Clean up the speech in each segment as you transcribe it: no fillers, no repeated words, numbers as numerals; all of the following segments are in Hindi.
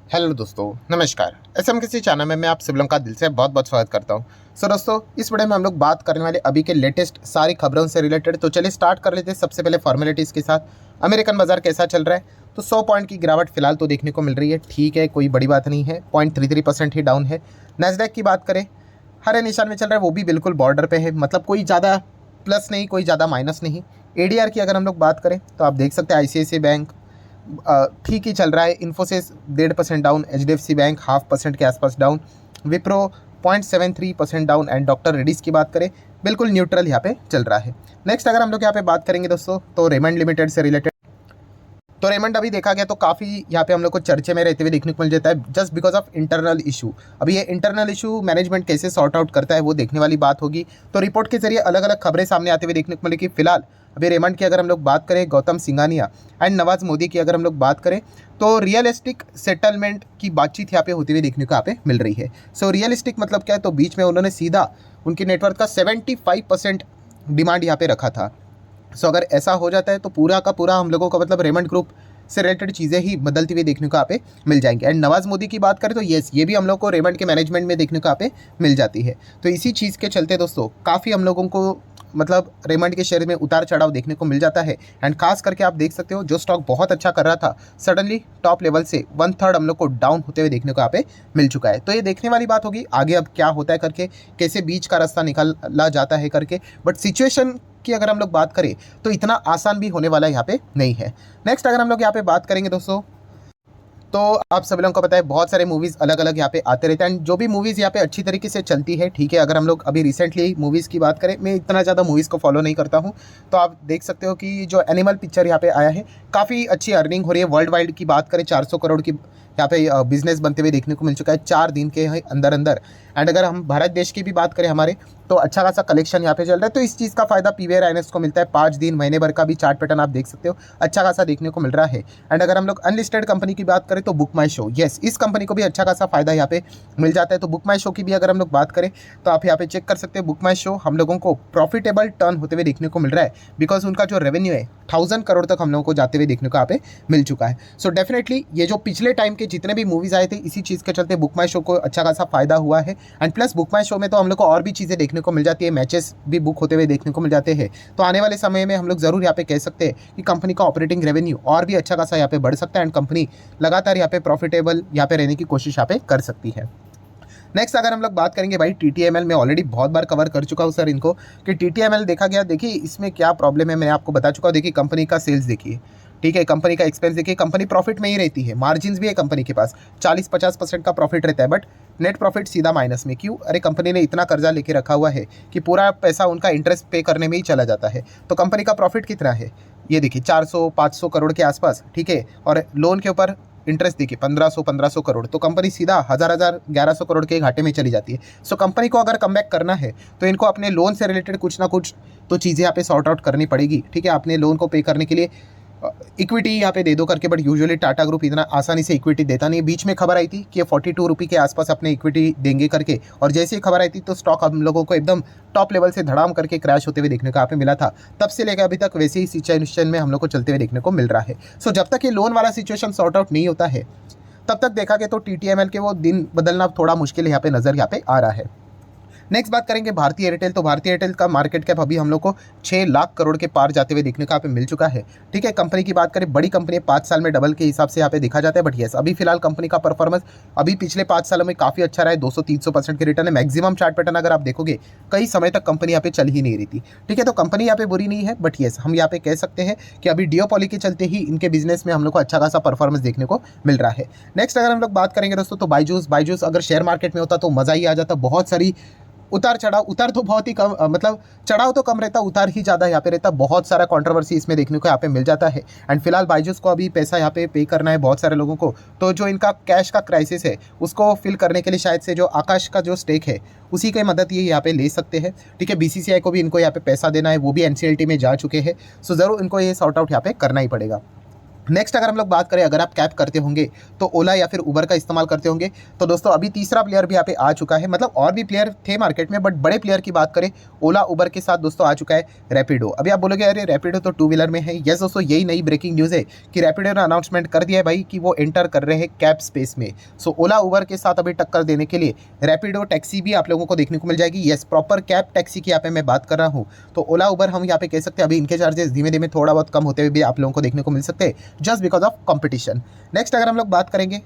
हेलो दोस्तों, नमस्कार। एसएम किसी चैनल में मैं आप सभी लोगों का दिल से बहुत बहुत स्वागत करता हूं। दोस्तों, इस वीडियो में हम लोग बात करने वाले अभी के लेटेस्ट सारी खबरों से रिलेटेड। तो चलिए स्टार्ट कर लेते हैं सबसे पहले फॉर्मेलिटीज़ के साथ। अमेरिकन बाजार कैसा चल रहा है? तो 100 पॉइंट की गिरावट फिलहाल तो देखने को मिल रही है। ठीक है, कोई बड़ी बात नहीं है। 0.33% ही डाउन है। नैस्डैक की बात करें, हरे निशान में चल रहा है, वो भी बिल्कुल बॉर्डर पे है। मतलब कोई ज़्यादा प्लस नहीं, कोई ज़्यादा माइनस नहीं। एडीआर की अगर हम लोग बात करें तो आप देख सकते हैं आईसीआईसीआई बैंक ठीक ही चल रहा है। इन्फोसिस 1.5% डाउन, एचडीएफसी बैंक 0.5% के आसपास down, Wipro 0.73% down and doctor Reddy's की बात करें बिल्कुल न्यूट्रल यहाँ पे चल रहा है। नेक्स्ट अगर हम लोग यहाँ पे बात करेंगे दोस्तों, तो रेमंड लिमिटेड से रिलेटेड, तो रेमंड अभी देखा गया तो काफ़ी यहाँ पे हम लोग को चर्चे में रहते हुए देखने को मिल जाता है, just because of internal issue. अभी ये इंटरनल इशू मैनेजमेंट कैसे सॉर्ट आउट करता है वो देखने वाली बात होगी। तो रिपोर्ट के जरिए अलग अलग खबरें सामने आते हुए देखने को मिलेगी। फिलहाल अभी रेमंड की अगर हम लोग बात करें, गौतम सिंघानिया एंड नवाज मोदी की अगर हम लोग बात करें, तो रियलिस्टिक सेटलमेंट की बातचीत यहाँ पे होती हुई देखने को यहाँ पे मिल रही है। सो रियलिस्टिक मतलब क्या है? तो बीच में उन्होंने सीधा उनकी नेटवर्क का 75% डिमांड यहाँ पे रखा था। सो अगर ऐसा हो जाता है तो पूरा का पूरा हम लोगों का मतलब रेमंड ग्रुप से रिलेटेड चीज़ें ही बदलती हुई देखने को यहाँ पे मिल जाएंगी। एंड नवाज मोदी की बात करें तो येस, ये भी हम लोग को रेमंड के मैनेजमेंट में देखने को यहाँ पे मिल जाती है। तो इसी चीज़ के चलते दोस्तों काफ़ी हम लोगों को मतलब रेमंड के शेयर में उतार चढ़ाव देखने को मिल जाता है। एंड खास करके आप देख सकते हो, जो स्टॉक बहुत अच्छा कर रहा था सडनली टॉप लेवल से 1/3 हम लोग को डाउन होते हुए देखने को यहाँ पे मिल चुका है। तो ये देखने वाली बात होगी आगे अब क्या होता है करके, कैसे बीच का रास्ता निकाला जाता है करके। बट सिचुएशन की अगर हम लोग बात करें तो इतना आसान भी होने वाला यहाँ पे नहीं है। नेक्स्ट अगर हम लोग यहाँ पे बात करेंगे दोस्तों, तो आप सभी लोगों को पता है बहुत सारे मूवीज़ अलग अलग यहाँ पे आते रहते हैं। एंड जो भी मूवीज़ यहाँ पे अच्छी तरीके से चलती है, ठीक है, अगर हम लोग अभी रिसेंटली मूवीज़ की बात करें, मैं इतना ज़्यादा मूवीज़ को फॉलो नहीं करता हूँ, तो आप देख सकते हो कि जो एनिमल पिक्चर यहाँ पे आया है काफ़ी अच्छी अर्निंग हो रही है। वर्ल्ड वाइड की बात करें 400 करोड़ की यहाँ पे बिजनेस बनते हुए देखने को मिल चुका है 4 दिन के अंदर अंदर। एंड अगर हम भारत देश की भी बात करें हमारे, तो अच्छा खासा कलेक्शन यहाँ पे चल रहा है। तो इस चीज़ का फायदा पीवीआर आईएनएक्स को मिलता है। 5 दिन महीने भर का भी चार्ट पैटर्न आप देख सकते हो, अच्छा खासा देखने को मिल रहा है। एंड अगर हम लोग अनलिस्टेड कंपनी की बात करें तो बुक माई शो, यस, इस कंपनी को भी अच्छा खासा फायदा यहाँ पे मिल जाता है। तो बुक माई शो की भी अगर हम लोग बात करें तो आप यहाँ पे चेक कर सकते हैं, बुक माई शो हम लोगों को प्रॉफिटेबल टर्न होते हुए देखने को मिल रहा है, बिकॉज उनका जो रेवेन्यू है 1000 करोड़ तक हम लोगों को जाते हुए देखने को यहाँ पे मिल चुका है। सो डेफिनेटली ये जो पिछले टाइम के जितने भी मूवीज़ आए थे, इसी चीज़ के चलते बुक माई शो को अच्छा खासा फायदा हुआ है। And plus book my show में तो हम लोग को और भी चीज़ें देखने को मिल जाती है, मैचेस भी बुक होते हुए देखने को मिल जाते हैं। तो आने वाले समय में हम लोग ज़रूर यहाँ पे कह सकते हैं कि कंपनी का ऑपरेटिंग रेवेन्यू और भी अच्छा खासा यहाँ पे बढ़ सकता है एंड कंपनी लगातार यहाँ पे प्रॉफिटेबल यहाँ पे रहने की कोशिश यहाँ पे कर सकती है। नेक्स्ट अगर हम लोग बात करेंगे भाई टीटीएमएल, में ऑलरेडी बहुत बार कवर कर चुका हूँ सर इनको, कि टीटीएमएल देखा गया। देखिए इसमें क्या प्रॉब्लम है, मैं आपको बता चुका हूँ। देखिए कंपनी का सेल्स देखिए, ठीक है, कंपनी का एक्सपेंस देखिए, कंपनी प्रॉफिट में ही रहती है, मार्जिन भी है कंपनी के पास, 40-50% का प्रॉफिट रहता है, बट नेट प्रॉफिट सीधा माइनस में। क्यों? अरे कंपनी ने इतना कर्जा लेके रखा हुआ है कि पूरा पैसा उनका इंटरेस्ट पे करने में ही चला जाता है। तो कंपनी का प्रॉफिट कितना है, ये देखिए 400-500 करोड़ के आसपास, ठीक है, और लोन के ऊपर इंटरेस्ट देखिए 1500 करोड़, तो कंपनी सीधा 1100 करोड़ के घाटे में चली जाती है। सो कंपनी को अगर कम बैक करना है तो इनको अपने लोन से रिलेटेड कुछ ना कुछ तो चीज़ें यहाँ पे सॉर्ट आउट करनी पड़ेगी, ठीक है। अपने लोन को पे करने के लिए इक्विटी यहाँ पे दे दो करके, बट यूजुअली टाटा ग्रुप इतना आसानी से इक्विटी देता नहीं। बीच में खबर आई थी कि 42 रुपये के आसपास अपने इक्विटी देंगे करके, और जैसे ही खबर आई थी तो स्टॉक हम लोगों को एकदम टॉप लेवल से धड़ाम करके क्रैश होते हुए देखने को यहाँ पे मिला था। तब से लेकर अभी तक वैसे ही सिचुएशन में हम लोग को चलते हुए देखने को मिल रहा है। सो जब तक ये लोन वाला सिचुएशन सॉर्ट आउट नहीं होता है, तब तक देखा गया तो टीटीएमएल के वो दिन बदलना थोड़ा मुश्किल यहाँ पे नजर यहाँ पे आ रहा है। नेक्स्ट बात करेंगे भारतीय एयरटेल। तो भारतीय एयरटेल का मार्केट कैप अभी हम लोग को 6 लाख करोड़ के पार जाते हुए देखने को यहाँ पे मिल चुका है, ठीक है। कंपनी की बात करें, बड़ी कंपनी 5 साल में डबल के हिसाब से यहाँ पे देखा जाता है, बट यस अभी फिलहाल कंपनी का परफॉर्मेंस अभी पिछले 5 सालों में काफ़ी अच्छा रहा है। 200-300% के रिटर्न है। मैक्सिमम चार्ट पैटर्न अगर आप देखोगे कई समय तक कंपनी यहाँ पे चल ही नहीं रही थी, ठीक है। तो कंपनी यहाँ पे बुरी नहीं है, बट यस हम यहाँ पे कह सकते हैं कि अभी डियोपॉली के चलते ही इनके बिजनेस में हम लोग को अच्छा खासा परफॉर्मेंस देखने को मिल रहा है। नेक्स्ट अगर हम लोग बात करेंगे दोस्तों, तो बायजूस अगर शेयर मार्केट में होता तो मज़ा ही आ जाता। बहुत सारी उतार तो बहुत ही कम, मतलब चढ़ाव तो कम रहता, उतार ही ज़्यादा यहाँ पे रहता। बहुत सारा कंट्रोवर्सी इसमें देखने को यहाँ पे मिल जाता है। एंड फिलहाल बायजूस को अभी पैसा यहाँ पे करना है बहुत सारे लोगों को, तो जो इनका कैश का क्राइसिस है उसको फिल करने के लिए शायद से जो आकाश का जो स्टेक है उसी की मदद ये यहाँ पे ले सकते हैं, ठीक है। बीसीसीआई को भी इनको यहाँ पे पैसा देना है, वो भी एनसीएलटी में जा चुके हैं। सो ज़रूर इनको ये सॉर्ट आउट यहाँ पे करना ही पड़ेगा। नेक्स्ट अगर हम लोग बात करें, अगर आप कैब करते होंगे तो ओला या फिर उबर का इस्तेमाल करते होंगे, तो दोस्तों अभी तीसरा प्लेयर भी यहाँ पे आ चुका है। मतलब और भी प्लेयर थे मार्केट में, बट बड़े प्लेयर की बात करें, ओला उबर के साथ दोस्तों आ चुका है रैपिडो। अभी आप बोलोगे अरे रैपिडो तो टू व्हीलर में है। यस दोस्तों, यही नई ब्रेकिंग न्यूज़ है कि रैपिडो ने अनाउंसमेंट कर दिया है भाई कि वो एंटर कर रहे हैं कैब स्पेस में। सो ओला उबर के साथ अभी टक्कर देने के लिए रैपिडो टैक्सी भी आप लोगों को देखने को मिल जाएगी। यस, प्रॉपर कैब टैक्सी की यहाँ पे मैं बात कर रहा हूँ। तो ओला उबर हम यहाँ पे कह सकते हैं अभी इनके चार्जेस धीमे धीमे थोड़ा बहुत कम होते हुए भी आप लोगों को देखने को मिल सकते हैं, just because of competition. Next अगर हम लोग बात करेंगे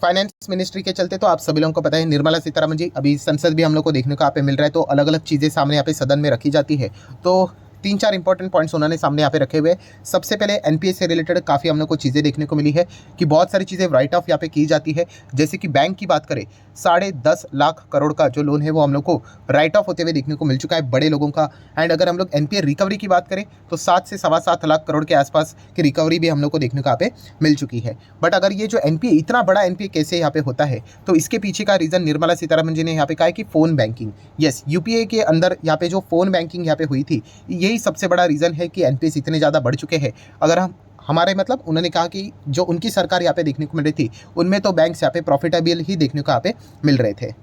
फाइनेंस मिनिस्ट्री के चलते, तो आप सभी लोगों को पता है निर्मला सीतारमण जी, अभी संसद भी हम लोग को देखने को यहाँ पे मिल रहा है, तो अलग अलग चीज़ें सामने यहाँ पे सदन में रखी जाती है। तो 3-4 इंपॉर्टेंट पॉइंट्स उन्होंने सामने यहाँ पे रखे हुए। सबसे पहले एनपीएस से रिलेटेड काफ़ी हम लोग को चीज़ें देखने को मिली है कि बहुत सारी चीज़ें राइट ऑफ यहाँ पे की जाती है। जैसे कि बैंक की बात करें, 10.5 लाख करोड़ का जो लोन है वो हम लोग को राइट ऑफ होते हुए देखने को मिल चुका है बड़े लोगों का। एंड अगर हम लोग एनपीए रिकवरी की बात करें तो 7 से 7.25 लाख करोड़ के आसपास की रिकवरी भी हम लोग को देखने को यहाँ पे मिल चुकी है। बट अगर ये जो एनपीए, इतना बड़ा एनपीए कैसे यहाँ पे होता है, तो इसके पीछे का रीज़न निर्मला सीतारमण जी ने यहाँ पे कहा है कि फ़ोन बैंकिंग। यस, यूपीए के अंदर यहाँ पे जो फ़ोन बैंकिंग यहाँ पे हुई थी, यही सबसे बड़ा रीज़न है कि एनपीएस इतने ज़्यादा बढ़ चुके हैं। अगर हम हमारे मतलब उन्होंने कहा कि जो उनकी सरकार यहाँ पे देखने को मिल रही थी, उनमें तो बैंक्स यहाँ पे प्रॉफिटेबल ही देखने को यहाँ पे मिल रहे थे।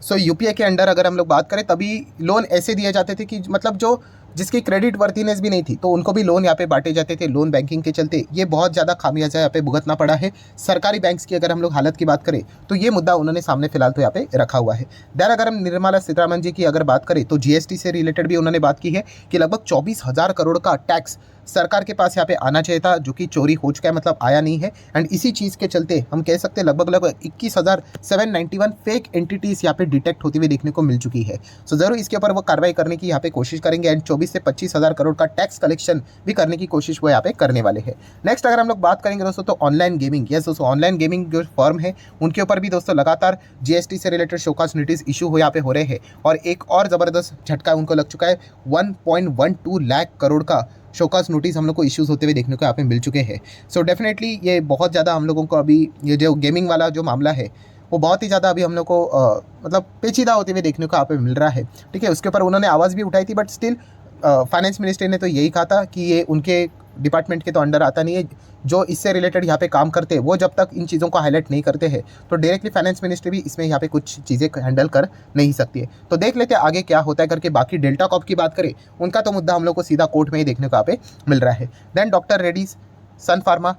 सो यूपीए के अंडर अगर हम लोग बात करें, तभी लोन ऐसे दिए जाते थे कि मतलब जो जिसकी क्रेडिट वर्थिनेस भी नहीं थी, तो उनको भी लोन यहाँ पे बांटे जाते थे। लोन बैंकिंग के चलते ये बहुत ज़्यादा खामियाजा यहाँ पे भुगतना पड़ा है सरकारी बैंक्स की। अगर हम लोग हालत की बात करें तो ये मुद्दा उन्होंने सामने फिलहाल तो यहाँ पे रखा हुआ है। देन अगर हम निर्मला सीतारमण जी की अगर बात करें तो जीएसटी से रिलेटेड भी उन्होंने बात की है कि लगभग 24,000 करोड़ का टैक्स सरकार के पास यहाँ पे आना चाहिए था, जो कि चोरी हो चुका है, मतलब आया नहीं है। एंड इसी चीज़ के चलते हम कह सकते हैं लगभग 21,791 फेक एंटिटीज़ यहाँ पे डिटेक्ट होती हुई देखने को मिल चुकी है। सो ज़रूर इसके ऊपर वो कार्रवाई करने की यहाँ पे कोशिश करेंगे एंड 24 से 25,000 करोड़ का टैक्स कलेक्शन भी करने की कोशिश वो यहाँ पे करने वाले हैं। नेक्स्ट अगर हम लोग बात करेंगे दोस्तों तो ऑनलाइन गेमिंग। यस दोस्तों, ऑनलाइन गेमिंग जो फर्म है उनके ऊपर भी दोस्तों लगातार जीएसटी से रिलेटेड शोकास नोटिस इशू हो यहाँ पे हो रहे हैं। और एक और ज़बरदस्त झटका उनको लग चुका है, 1.12 लाख करोड़ का शोकास नोटिस हम लोग को इश्यूज़ होते हुए देखने को यहाँ पे मिल चुके हैं। सो डेफिनेटली ये बहुत ज़्यादा हम लोगों को अभी ये जो गेमिंग वाला जो मामला है वो बहुत ही ज़्यादा अभी हम लोग को मतलब पेचीदा होते हुए देखने को यहाँ पे मिल रहा है। ठीक है, उसके ऊपर उन्होंने आवाज़ भी उठाई थी, बट स्टिल फाइनेंस मिनिस्टर ने तो यही कहा था कि ये उनके डिपार्टमेंट के तो अंडर आता नहीं है। जो इससे रिलेटेड यहाँ पे काम करते हैं वो जब तक इन चीज़ों को हाईलाइट नहीं करते हैं तो डायरेक्टली फाइनेंस मिनिस्ट्री भी इसमें यहाँ पे कुछ चीज़ें हैंडल कर नहीं सकती है। तो देख लेते हैं आगे क्या होता है करके। बाकी डेल्टा कॉप की बात करें, उनका तो मुद्दा हम लोग को सीधा कोर्ट में ही देखने को यहाँ पे मिल रहा है। Then doctor Reddy's, Sun pharma,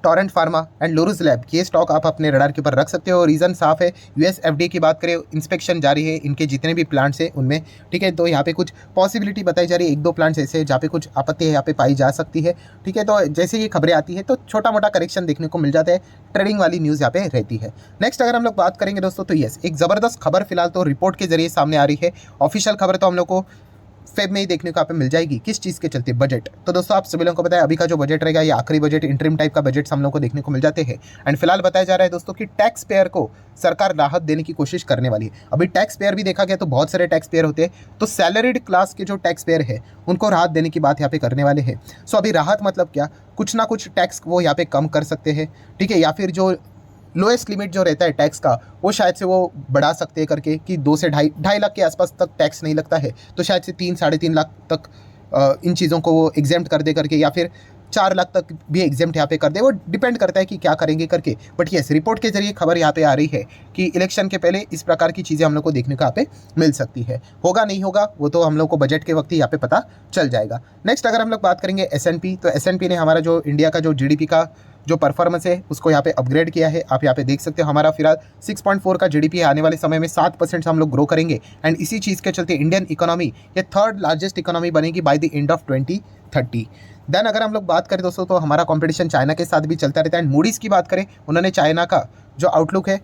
Torrent pharma and Laurus lab, ये स्टॉक आप अपने रडार के ऊपर रख सकते हो। रीज़न साफ है, यूएसएफडी की बात करें, इंस्पेक्शन जारी है इनके जितने भी प्लांट्स हैं उनमें। ठीक है, तो यहाँ पे कुछ पॉसिबिलिटी बताई जा रही है, 1-2 प्लांट्स ऐसे हैं जहाँ पे कुछ आपत्ति है यहाँ पे पाई जा सकती है। ठीक है, तो जैसे ये खबरें आती है तो छोटा मोटा करेक्शन देखने को मिल जाता है, ट्रेडिंग वाली न्यूज़ यहाँ पे रहती है। नेक्स्ट अगर हम लोग बात करेंगे दोस्तों तो यस, एक ज़बरदस्त खबर फिलहाल तो रिपोर्ट के जरिए सामने आ रही है। ऑफिशियल खबर तो हम लोग को फेब में ही देखने को यहाँ पे मिल जाएगी। किस चीज़ के चलते? बजट। तो दोस्तों आप सभी लोगों को बताया अभी का जो बजट रहेगा ये आखिरी बजट, इंटरिम टाइप का बजट हम लोग को देखने को मिल जाते हैं। एंड फिलहाल बताया जा रहा है दोस्तों कि टैक्स पेयर को सरकार राहत देने की कोशिश करने वाली है। अभी टैक्स पेयर भी देखा गया तो बहुत सारे टैक्स पेयर होते हैं, तो सैलरीड क्लास के जो टैक्स पेयर है उनको राहत देने की बात यहाँ पे करने वाले हैं। सो अभी राहत मतलब क्या, कुछ ना कुछ टैक्स वो यहाँ पे कम कर सकते हैं। ठीक है, या फिर जो लोएस्ट लिमिट जो रहता है टैक्स का वो शायद से वो बढ़ा सकते हैं करके कि 2 से ढाई लाख के आसपास तक टैक्स नहीं लगता है, तो शायद से 3-3.5 लाख तक इन चीज़ों को वो एग्जेम्प्ट कर दे करके, या फिर 4 लाख तक भी एग्जेम्प्ट यहाँ पे कर दे। वो डिपेंड करता है कि क्या करेंगे करके। बट यस, रिपोर्ट के जरिए खबर यहाँ पे आ रही है कि इलेक्शन के पहले इस प्रकार की चीज़ें हम लोग को देखने को यहाँ पे मिल सकती है। होगा नहीं होगा वो तो हम लोग को बजट के वक्त ही यहाँ पे पता चल जाएगा। नेक्स्ट अगर हम लोग बात करेंगे एसएनपी, तो एसएनपी ने हमारा जो इंडिया का जो जीडीपी का जो परफॉर्मेंस है उसको यहाँ पे अपग्रेड किया है। आप यहाँ पे देख सकते हो हमारा फिलहाल 6.4 का जीडीपी है, आने वाले समय में 7% से हम लोग ग्रो करेंगे। एंड इसी चीज़ के चलते इंडियन इकोनॉमी ये 3rd लार्जेस्ट इकोनॉमी बनेगी by the end of 2030। Then अगर हम लोग बात करें दोस्तों तो हमारा कंपटीशन चाइना के साथ भी चलता रहता है। एंड मूडीज़ की बात करें, उन्होंने चाइना का जो आउटलुक है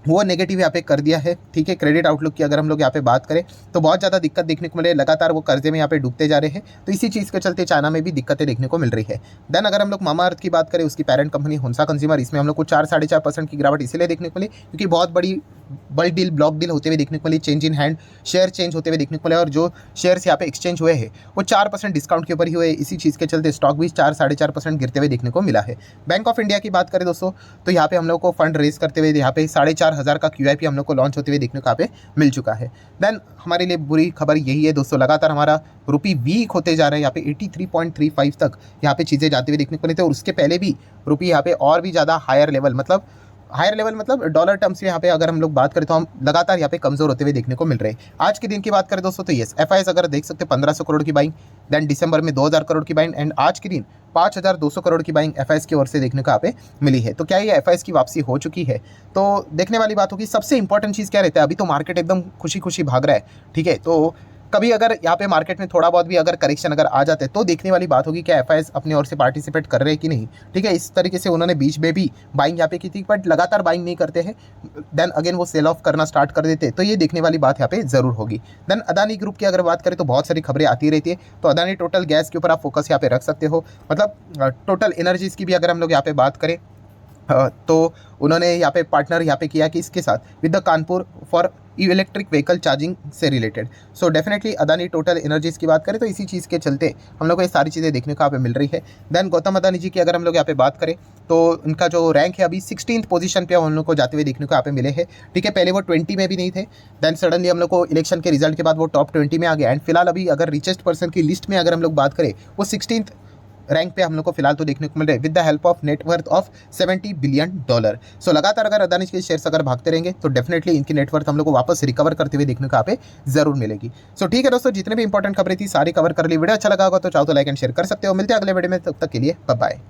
वो नेगेटिव यहाँ पे कर दिया है। ठीक है, क्रेडिट आउटलुक की अगर हम लोग यहाँ पे बात करें तो बहुत ज़्यादा दिक्कत देखने को मिले, लगातार वो कर्जे में यहाँ पे डूबते जा रहे हैं। तो इसी चीज़ के चलते चाइना में भी दिक्कतें देखने को मिल रही है। देन अगर हम लोग मामाअर्थ की बात करें, उसकी पेरेंट कंपनी होंसा कंज्यूमर, इसमें हम लोग को 4-4.5% की गिरावट इसीलिए देखने को मिली क्योंकि बहुत बड़ी बल्क डील, ब्लॉक डील होते हुए देखने को मिली, change in hand share change होते हुए देखने को मिले, और जो शेयर्स यहाँ पे एक्सचेंज हुए हैं वो 4% डिस्काउंट के ऊपर ही हुए। इसी चीज़ के चलते स्टॉक भी 4-4.5% गिरते हुए देखने को मिला है। बैंक ऑफ इंडिया की बात करें दोस्तों तो यहाँ पे हम लोग को फंड रेज करते हुए यहाँ पे 4.5 3-4 हज़ार का QIP हम लोग को लॉन्च होते हुए देखने को यहाँ पे मिल चुका है। देन हमारे लिए बुरी खबर यही है दोस्तों, लगातार हमारा रुपी वीक होते जा रहा है। यहाँ पे 83.35 तक यहाँ पे चीज़ें जाते हुए देखने को मिलते हैं, और उसके पहले भी रुपी यहाँ पे और भी ज़्यादा हायर लेवल मतलब डॉलर टर्म्स में यहाँ पे अगर हम लोग बात करें तो हम लगातार यहाँ पे कमजोर होते हुए देखने को मिल रहे हैं। आज के दिन की बात करें दोस्तों तो यस, FIS अगर देख सकते हैं 1500 करोड़ की बाइंग, देन दिसंबर में 2000 करोड़ की बाइंग, एंड आज के दिन 5200 करोड़ की बाइंग FIS की ओर से देखने को यहाँ पे मिली है। तो क्या ये FIS की वापसी हो चुकी है? तो देखने वाली बात होगी। सबसे इंपॉर्टेंट चीज़ क्या रहता है, अभी तो मार्केट एकदम खुशी खुशी भाग रहा है, ठीक है। तो कभी अगर यहाँ पे मार्केट में थोड़ा बहुत भी अगर करेक्शन अगर आ जाते तो देखने वाली बात होगी क्या FIS अपनी ओर से पार्टिसिपेट कर रहे हैं कि नहीं, ठीक है। इस तरीके से उन्होंने बीच में भी बाइंग यहाँ पे की थी, बट लगातार बाइंग नहीं करते हैं, देन अगेन वो सेल ऑफ करना स्टार्ट कर देते, तो ये देखने वाली बात यहाँ पे जरूर होगी। देन अदानी ग्रुप की अगर बात करें तो बहुत सारी खबरें आती रहती है, तो अदानी टोटल गैस के ऊपर आप फोकस यहाँ पे रख सकते हो। मतलब टोटल एनर्जीज की भी अगर हम लोग यहाँ पे बात करें तो उन्होंने यहाँ पे पार्टनर यहाँ पे किया कि इसके साथ with the Kanpur for electric vehicle charging से related. So definitely Adani Total energies की बात करें तो इसी चीज़ के चलते हम लोग को ये सारी चीज़ें देखने को यहाँ पे मिल रही है। देन गौतम अदानी जी की अगर हम लोग यहाँ पे बात करें तो उनका जो रैंक है अभी 16th पोजीशन पे हम लोग को जाते हुए देखने को यहाँ पे मिले हैं, ठीक है। पहले वो 20 में भी नहीं थे, देन सडनली हम लोग को इलेक्शन के रिजल्ट के बाद वो टॉप 20 में आ गया, एंड फिलहाल अभी अगर रिचेस्ट पर्सन की लिस्ट में अगर हम लोग बात करें वो 16th रैंक पे हम लोग को फिलहाल तो देखने को मिल रहा है with the help of net worth of $70 billion. So लगातार अगर अदानी के शेयर्स अगर भागते रहेंगे तो डेफिनेटली इनकी नेटवर्थ हम लोग को वापस रिकवर करते हुए देखने को यहाँ पे जरूर मिलेगी। सो ठीक है दोस्तों, जितने भी इंपॉर्टेंट खबरें थी सारी कवर कर ली। वीडियो अच्छा लगा होगा तो चाहो तो लाइक एंड शेयर कर सकते हो। मिलते हैं अगले वीडियो में, तब तक के लिए बाय बाय।